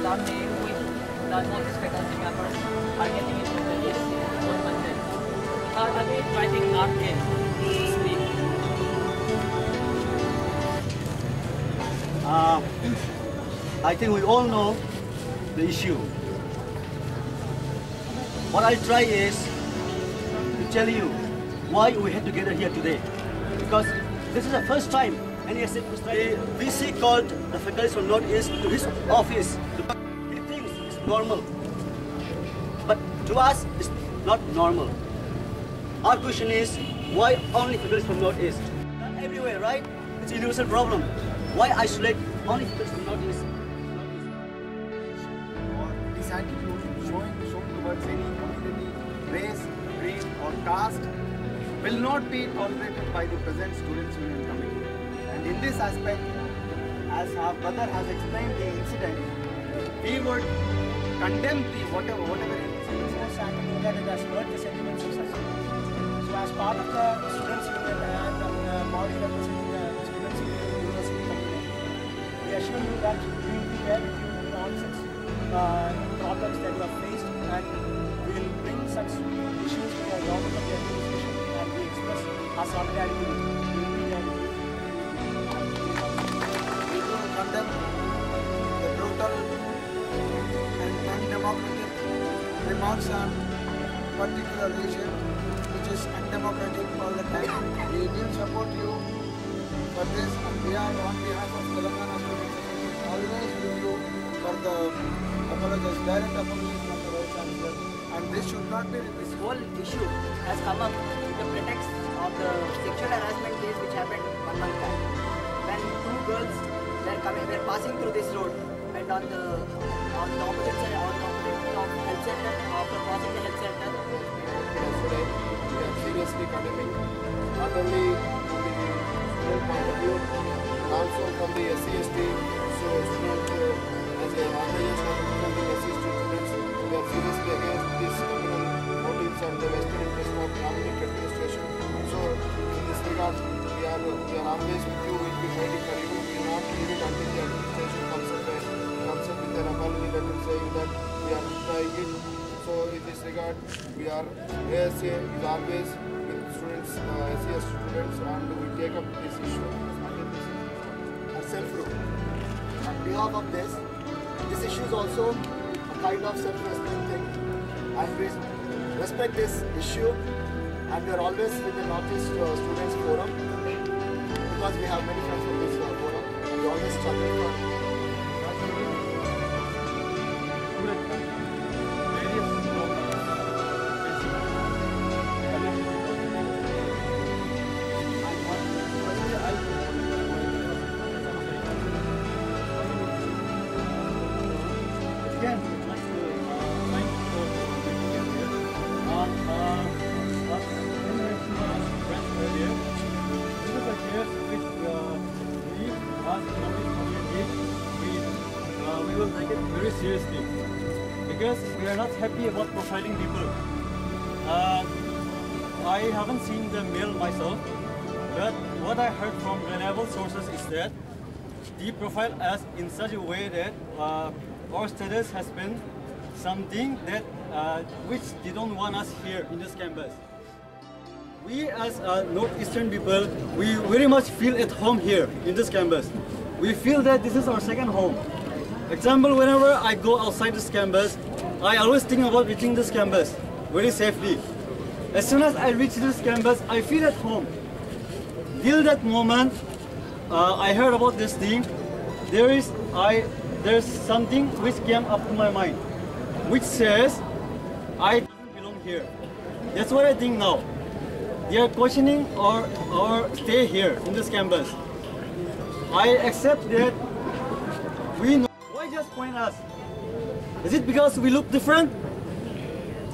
alarm which the non faculty members are getting into the list on Monday. Are they writing our case to speak? I think we all know the issue. What I try is to tell you why we had to gather here today. Because this is the first time any VC called the faculty from Northeast to his office. He thinks it's normal. But to us, it's not normal. Our question is, why only faculty from Northeast? Not everywhere, right? It's a universal problem. Why isolate only faculty from Northeast? Or this attitude shown towards any community, race, creed or caste will not be tolerated by the present Students' Union Committee. And in this aspect, as our brother has explained the incident, we would condemn the whatever incident. Most acting that it has hurt the sentiments of society. So as part of the Students' Union and the body representing the Students' Union University community, we assure you that we will be there with you in all such problems that you have faced, and we will bring such issues to the government of the administration, and we express our solidarity with you. We will be there with you. We do condemn the brutal and undemocratic remarks on particular region, which is undemocratic all the time. We will support you for this, and we are on behalf of Telangana Students Association always with you for the apologies, direct apologies from the Vice Chancellor, and this should not be repeated. This whole issue has come up with the pretext of the sexual harassment case which happened 1 month back. When two girls were passing through this road, and on the opposite side, of health center, after crossing the health center. Yesterday, we are seriously condemning not only from the student point of view, but also from the SC/ST. So, student as an organization from the SC/ST students, we are seriously against these criminal motives and the vested interest of Cabinet administration. So, in this regard, we are always with you. We will be fighting for you. We will not leave it until the administration comes up with an apology letter saying that we are trying it. So, in this regard, we are ASA is always with students, SCS students, and we take up this issue until this issue are self-rule. On behalf of this issue is also a kind of self-respect thing, and we respect this issue, and we are always with the Northeast Students Forum because we have many friends from this forum, and we always struggle for we will take it very seriously because we are not happy about profiling people. I haven't seen the mail myself, but what I heard from reliable sources is that they profile us in such a way that our status has been something that which they don't want us here in this campus. We as Northeastern people, we very much feel at home here in this campus. We feel that this is our second home. Example, whenever I go outside this campus, I always think about reaching this campus very safely. As soon as I reach this campus, I feel at home. Till that moment, I heard about this thing. There's something which came up to my mind, which says I don't belong here. That's what I think now. They are questioning our stay here in this campus. I accept that we know. Why just point us? Is it because we look different?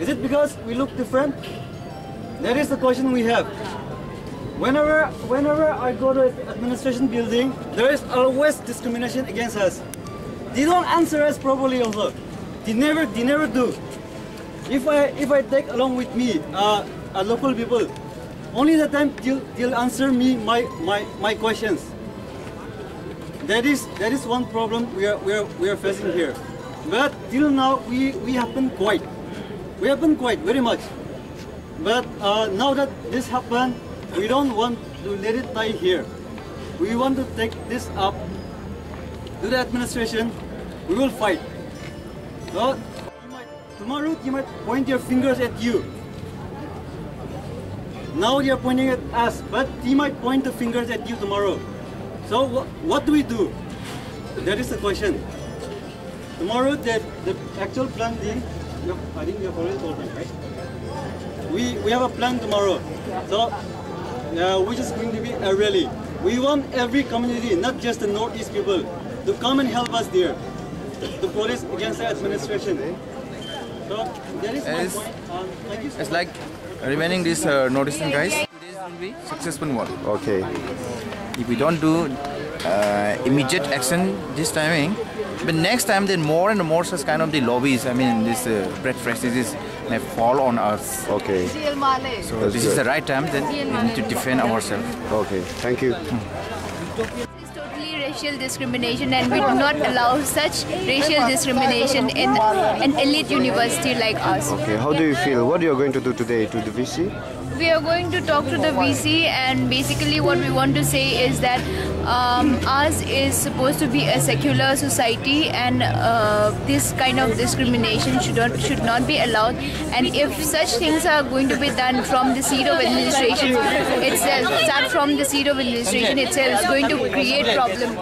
Is it because we look different? That is the question we have. Whenever I go to the administration building, there is always discrimination against us. They don't answer us properly also. They never do. If I take along with me local people, only the time they'll answer me my questions. That is one problem we are facing here. But till now we have been quiet. We have been quiet very much. But now that this happened, we don't want to let it die here. We want to take this up to the administration. We will fight. So, tomorrow you might point your fingers at you. Now they are pointing at us, but he might point the fingers at you tomorrow. So what do we do? That is the question. Tomorrow the actual plan is, I think you have already told me, right? We have a plan tomorrow. So which is going to be a rally. We want every community, not just the Northeast people, to come and help us there, to protest against the administration. So that is my point. Thank you so It's much. like remaining this noticing, guys. Today's will be successful one. Okay. If we don't do immediate action this timing, but next time then more and more such kind of the lobbies, I mean this bread practices may fall on us. Okay. So That's this is good. the right time then we need to defend ourselves. Okay. Thank you. It's totally racial discrimination, and we do not allow such racial discrimination in an elite university like us. Okay. How do you feel? What are you going to do today to the VC? We are going to talk to the VC, and basically what we want to say is that ours is supposed to be a secular society, and this kind of discrimination should not be allowed. And if such things are going to be done from the seat of administration itself, start from the seat of administration itself, it's going to create problem.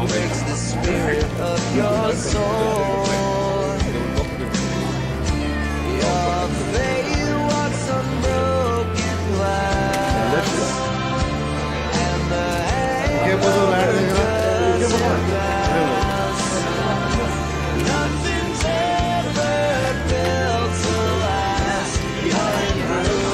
breaks the spirit of your soul. Your faith walks on broken glass, and the hands nothing's ever built to last. You're in ruins.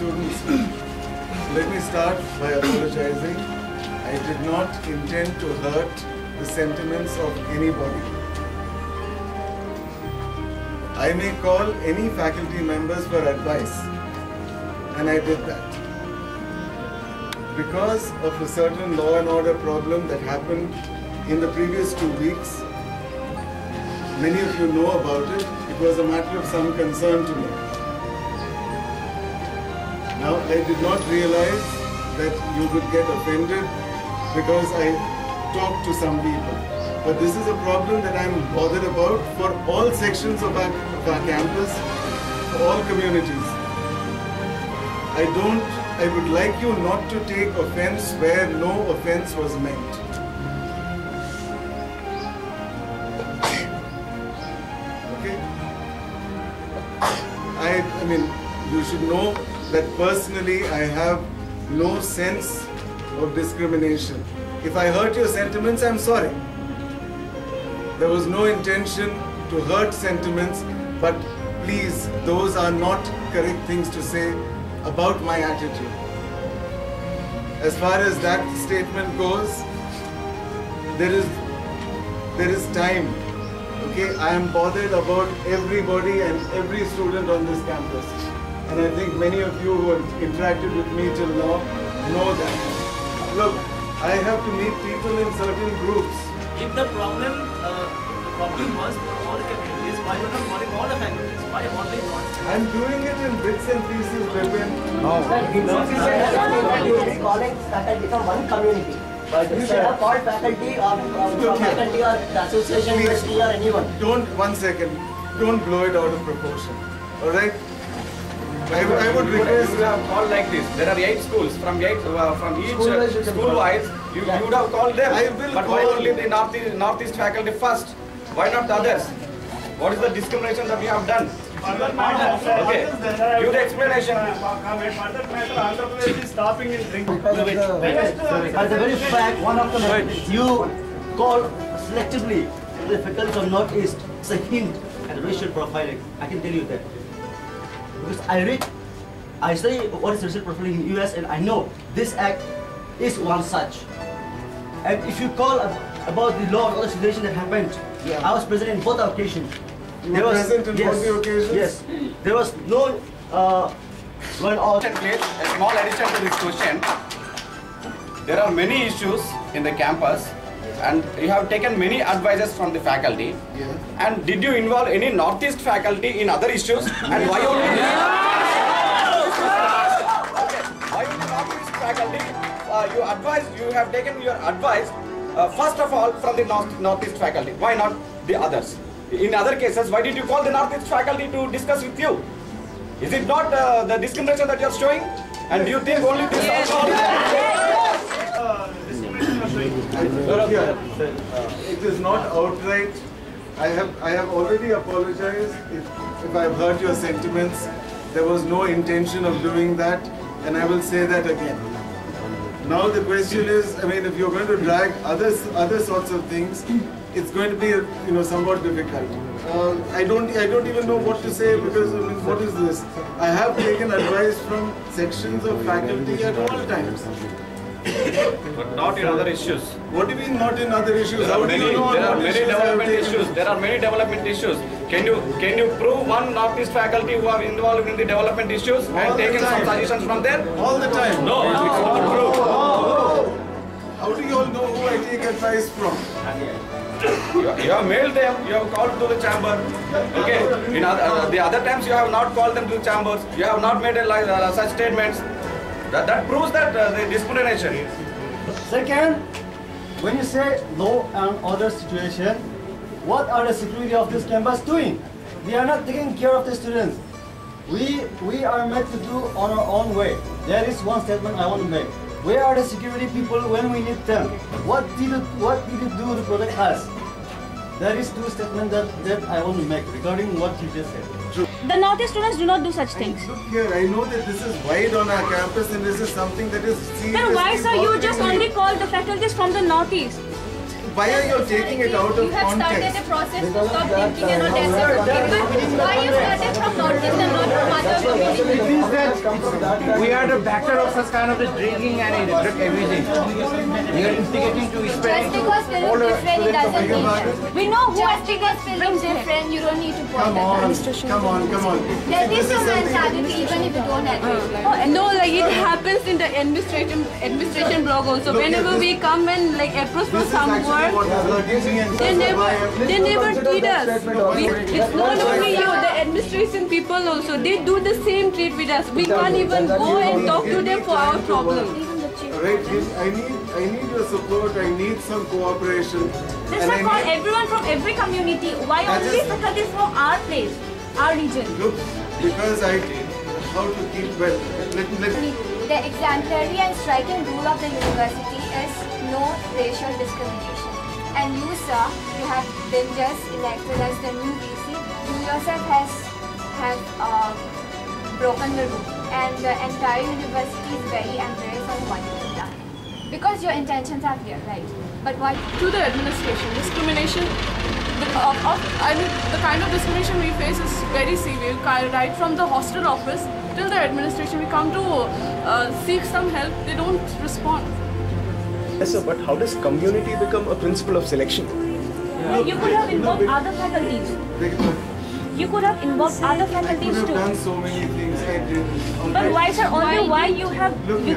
Students, let me start by apologizing. I did not intend to hurt the sentiments of anybody. I may call any faculty members for advice, and I did that. Because of a certain law and order problem that happened in the previous 2 weeks, many of you know about it. It was a matter of some concern to me. Now, I did not realize that you would get offended because I talked to some people. But this is a problem that I am bothered about for all sections of our campus, for all communities. I would like you not to take offense where no offense was meant. Okay? I mean, you should know that personally I have no sense of discrimination. If I hurt your sentiments, I'm sorry. There was no intention to hurt sentiments, but please, those are not correct things to say about my attitude. As far as that statement goes, there is time. Okay, I am bothered about everybody and every student on this campus. And I think many of you who have interacted with me till now know that. Look, I have to meet people in certain groups. If the problem was for all communities, why not calling all the faculties? Why only one? I'm doing it in bits and pieces, Vipin. It's calling faculty from one community. But you should have called faculty from faculty or the association, university or anyone. One second. Don't blow it out of proportion. Alright? I would request you have called like this. There are 8 schools. From each school wise, you would have called them. But why only the northeast faculty first? Why not the others? What is the discrimination that we have done? Okay, give the explanation. As a very fact, one of them, you call selectively the faculty from Northeast. It's a hint at racial profiling. I can tell you that. Because I study what is racial profiling in the US, and I know this act is one such. And if you call about the law or the situation that happened, I was present in both occasions. You were present in both the occasions? Yes. There was no Please, a small addition to this question. There are many issues in the campus, and you have taken many advices from the faculty. Yeah. And did you involve any northeast faculty in other issues? And why only? Why only northeast faculty? You have taken your advice first of all from the northeast faculty. Why not the others? In other cases, why did you call the northeast faculty to discuss with you? Is it not the discrimination that you are showing? And do you think only this it is not outright. I have already apologized if I have hurt your sentiments. There was no intention of doing that, and I will say that again. Now the question is, I mean, if you're going to drag other sorts of things, it's going to be somewhat difficult. I don't even know what to say, because I mean, what is this? I have taken advice from sections of faculty at all times. But not in other issues. What do you mean not in other issues? There are many development issues. There are many development issues. Can you prove one northeast faculty who are involved in the development issues and taken some suggestions from there? All the time. No, it's not true. How do you all know who I take advice from? You have mailed them, you have called to the chamber. Okay. In the other times you have not called them to the chambers. You have not made such statements. That proves that the discrimination. Second, when you say law and order situation, what are the security of this campus doing? We are not taking care of the students. We are meant to do on our own way. There is one statement I want to make. Where are the security people when we need them? What did you do to protect us? There is two statements that I want to make regarding what you just said. The Northeast students do not do such things. Look here, I know that this is wide on our campus and this is something that is seriously Then why, sir, you just bothering only me. call the faculties from the Northeast? Why are you taking it out of You have started context? a process to stop thinking and not accept. Why you started from Northeast and not from It means that we are the backer of such kind of the drinking and drug abusing. We are instigating to spend Just because film all is the different, it doesn't mean different. We know who just because film is different, you don't need to point at Come on. There is some mentality even if you don't agree. Oh, no, like it happens in the administration block also. Whenever we come and like approach for some work, they never treat us. It's not only you, the administration people also. They do the same treat with us. We can't even go and talk to them for our problem. Right, I need your support, I need some cooperation. This is for everyone from every community. Why only faculties from our place, our region? Look, because how to keep well. The exemplary and striking rule of the university is no racial discrimination. And you, sir, you have been just elected as the new VC. You yourself have broken the rule, and the entire university is very embarrassed on what you have done. Because your intentions are clear, right? But why? To the administration, discrimination, the kind of discrimination we face is very severe. Right from the hostel office till the administration, we come to seek some help, they don't respond. Yes, sir, but how does community become a principle of selection? You could have involved other faculties. You could have involved other faculties I could too. have done so many things I did. But why, sir? Only why you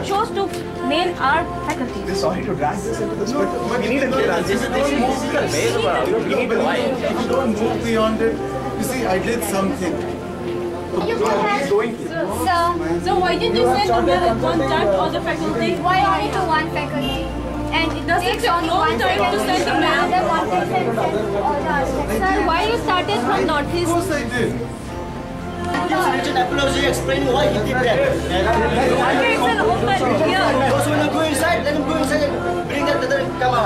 chose to nail our faculty? They're sorry to drag this into this, but we need a clear answer. If you don't move beyond it, you see, I did something. You could have, So why didn't you send the mail at one time to other faculty? why only to one faculty? And it Does it takes take only long one time to faculty send the mail? Another context and send all the others. Sir, why you started from Of Northeast? course I did. It's written apology explaining why he did that. Okay, it's an open here. Because when you go inside, let him go inside and bring that other come out.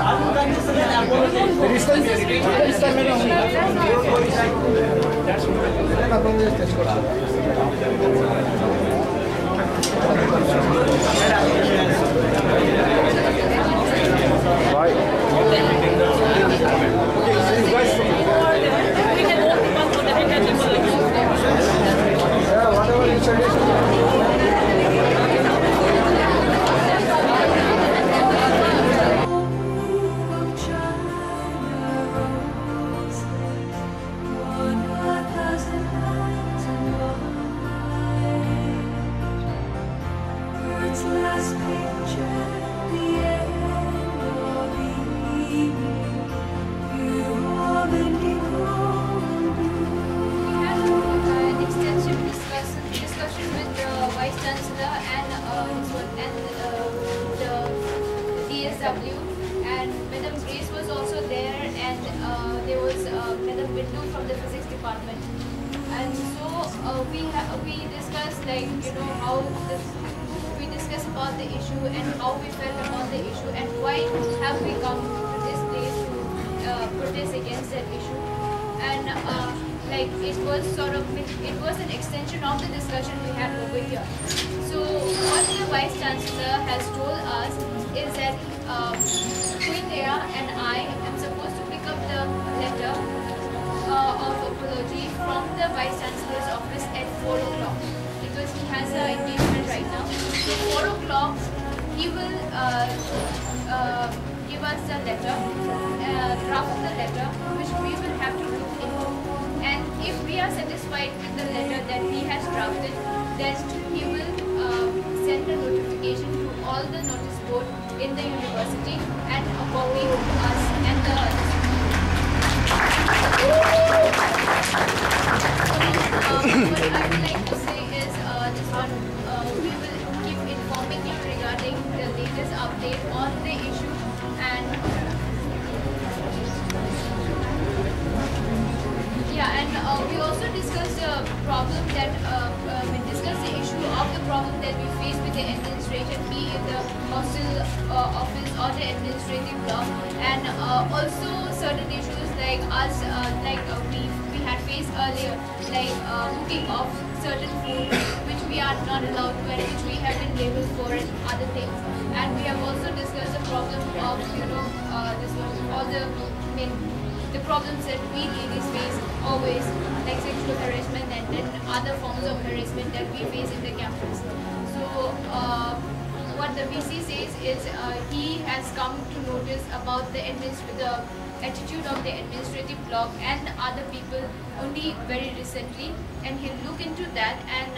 Bye. We can vote one for the head. Yeah, whatever you suggest. Last picture, the end of the evening. You already We had an extensive discussion with the Vice Chancellor and the DSW, and Madam Grace was also there, and there was Madam Bindu from the Physics Department. And so we discussed how we discussed about the issue and how we felt about the issue and why have we come to this place to protest against that issue. And it was an extension of the discussion we had over here. So what the Vice Chancellor has told us is that Queen Leah and I am supposed to pick up the letter of apology from the Vice Chancellor's office at 4 o'clock because he has an engagement right now. So 4 o'clock he will give us the letter, draft the letter which we will have to look into. And if we are satisfied with the letter that he has drafted, then he will send a notification to all the notice board in the university and a copy to us and the what I would like to say is this one, we will keep informing you regarding the latest update on the issue, and we also discussed the problem that we discussed the issue of the problem that we face with the administration, be it the hostel office or the administrative block, and also certain issues like us, we had faced earlier, like cooking of certain food which we are not allowed to and which we have been labeled for and other things. And we have also discussed the problem of the problems that we ladies face always, like sexual harassment and then other forms of harassment that we face in the campus. So what the VC says is he has come to notice about the attitude of the administrative block and other people only very recently, and he'll look into that and